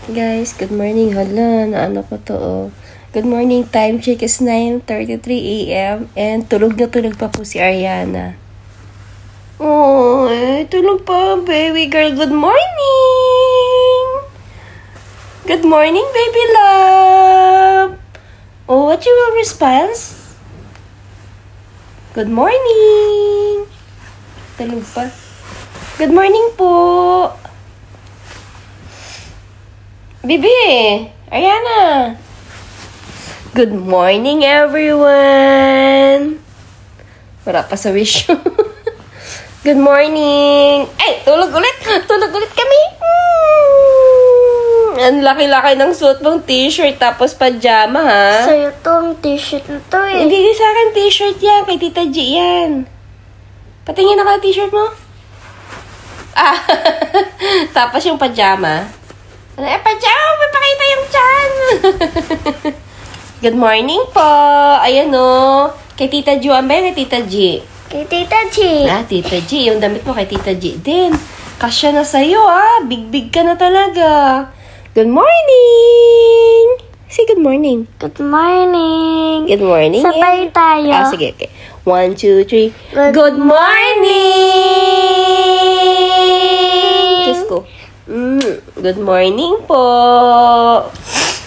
Guys, good morning. Hala, naano ko to, oh. Good morning. Time check is 9:33 a.m. And tulog na tulog pa po si Ariana. Oh, tulog pa, baby girl. Good morning! Good morning, baby love! Oh, what you will response? Good morning! Tulog pa. Good morning po! Bibi! Ariana! Good morning, everyone! Wala pa sa wish. Good morning! Ay! Tulog ulit! Tulog ulit kami! Ang laki-laki ng suot mong t-shirt tapos pajama, ha? Sa'yo tong t-shirt na to eh. Hindi sa akin t-shirt yan. Kay Tita G yan. Patingin ako ng t-shirt mo. Ah! Tapos yung pajama. Pajama! Pakita yung tiyan! Good morning po! Ayan o. Kay Tita Ju. Ang ba kay Tita G? Kay Tita G. Ah, Tita G. Yung damit mo kay Tita G din. Kasya na sa'yo, ah. Big-big ka na talaga. Good morning! Say good morning. Good morning. Good morning. Sabay tayo. Ah, sige, okay. 1, 2, 3. Good morning! Kiss ko. Good morning po.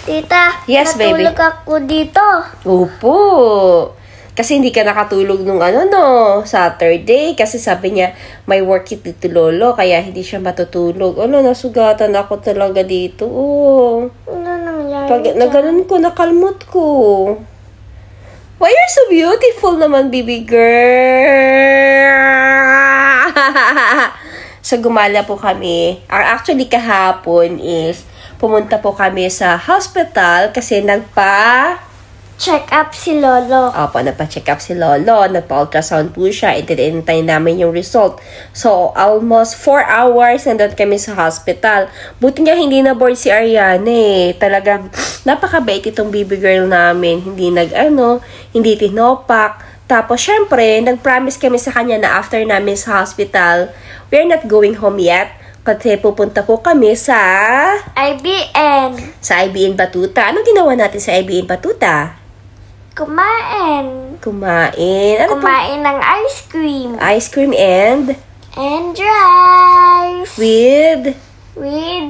Tita, Yes, baby. natulog ako dito. Opo. Kasi hindi ka nakatulog nung Saturday. Kasi sabi niya, may work dito lolo. Kaya hindi siya matutulog. Nasugatan ako talaga dito. Oh. Ano nangyari Pag naganon ko, nakalmot ko. Why you're so beautiful naman, baby girl. So, gumala po kami. Actually, kahapon is pumunta po kami sa hospital kasi check up si Lolo. Opo, nagpa-check up si Lolo. Nagpa-ultrasound po siya. Inintay namin yung result. So, almost 4 hours nandun kami sa hospital. Buti nga hindi na-board si Ariana eh. Talagang napakabait itong baby girl namin. Hindi hindi tinopak. Tapos, syempre, nag-promise kami sa kanya na after namin sa hospital, we're not going home yet. Kasi pupunta po kami sa IBN. Sa IBN Batuta. Anong ginawa natin sa IBN Batuta? Kumain. Kumain. Kumain ng ice cream. Ice cream and rice. with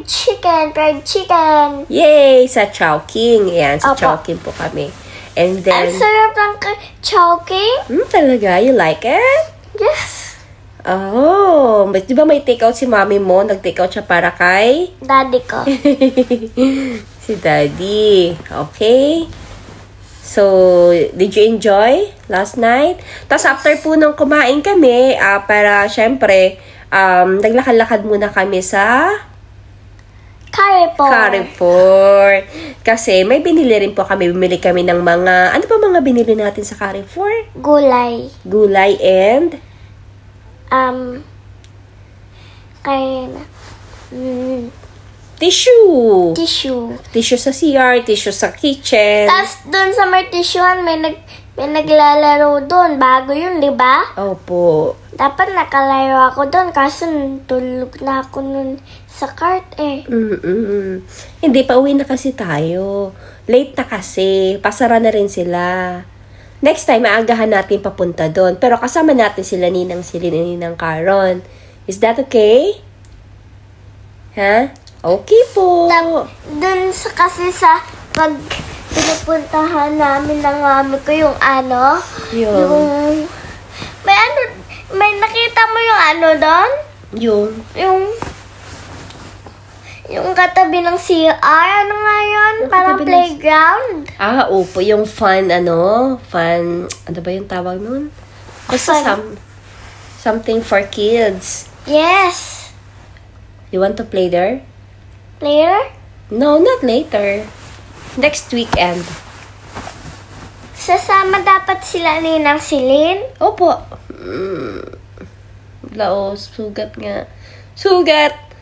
chicken. Fried chicken. yay! Sa Chowking. Ayan, sa Opo. Chowking po kami. And then, Ang sarap ng chowking. talaga, you like it? Yes. Oh, di ba may take-out si mami mo? Nag-take-out siya para kay Daddy ko. si Daddy. Okay? So, did you enjoy last night? Tapos after po nung kumain kami, para syempre, naglakad-lakad muna kami sa Carrefour. Kasi may binili rin po kami. Bumili kami ng mga, ano pa mga binili natin sa Carrefour? Gulay. Gulay and tissue. Tissue sa CR, tissue sa kitchen. Tapos doon sa may tissuehan, may naglalaro doon. Bago yun, di ba? Opo. Dapat nakalaro ako doon kaso tulog na ako nun sa cart eh. Hindi, pauwi na kasi tayo. Late na kasi. Pasara na rin sila. Next time, maagahan natin papunta doon. Pero kasama natin sila Ninang Caron. Is that okay? Ha? Okay po. Doon kasi sa pag pinupuntahan namin ng mami ko yung Yung may nakita mo yung doon? Yung katabi ng CR, ano nga yun? Parang playground. Opo, yung fun, ano ba yung tawag nun? Basta something for kids. Yes. You want to play there? Later? No, not later. Next weekend. Sasama dapat sila Ninang Celine? Opo. Laos, sugat nga. Sugat!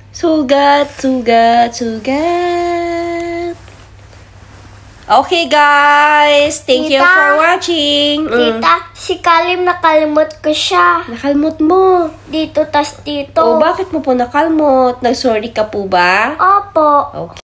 Okay, guys. Thank you Tita, for watching. Tita, si Kalim nakalimot ko siya. Nakalmot mo. Dito, tas dito. Oh, bakit mo po nakalmot? Nag-sorry ka po ba? Opo. Okay.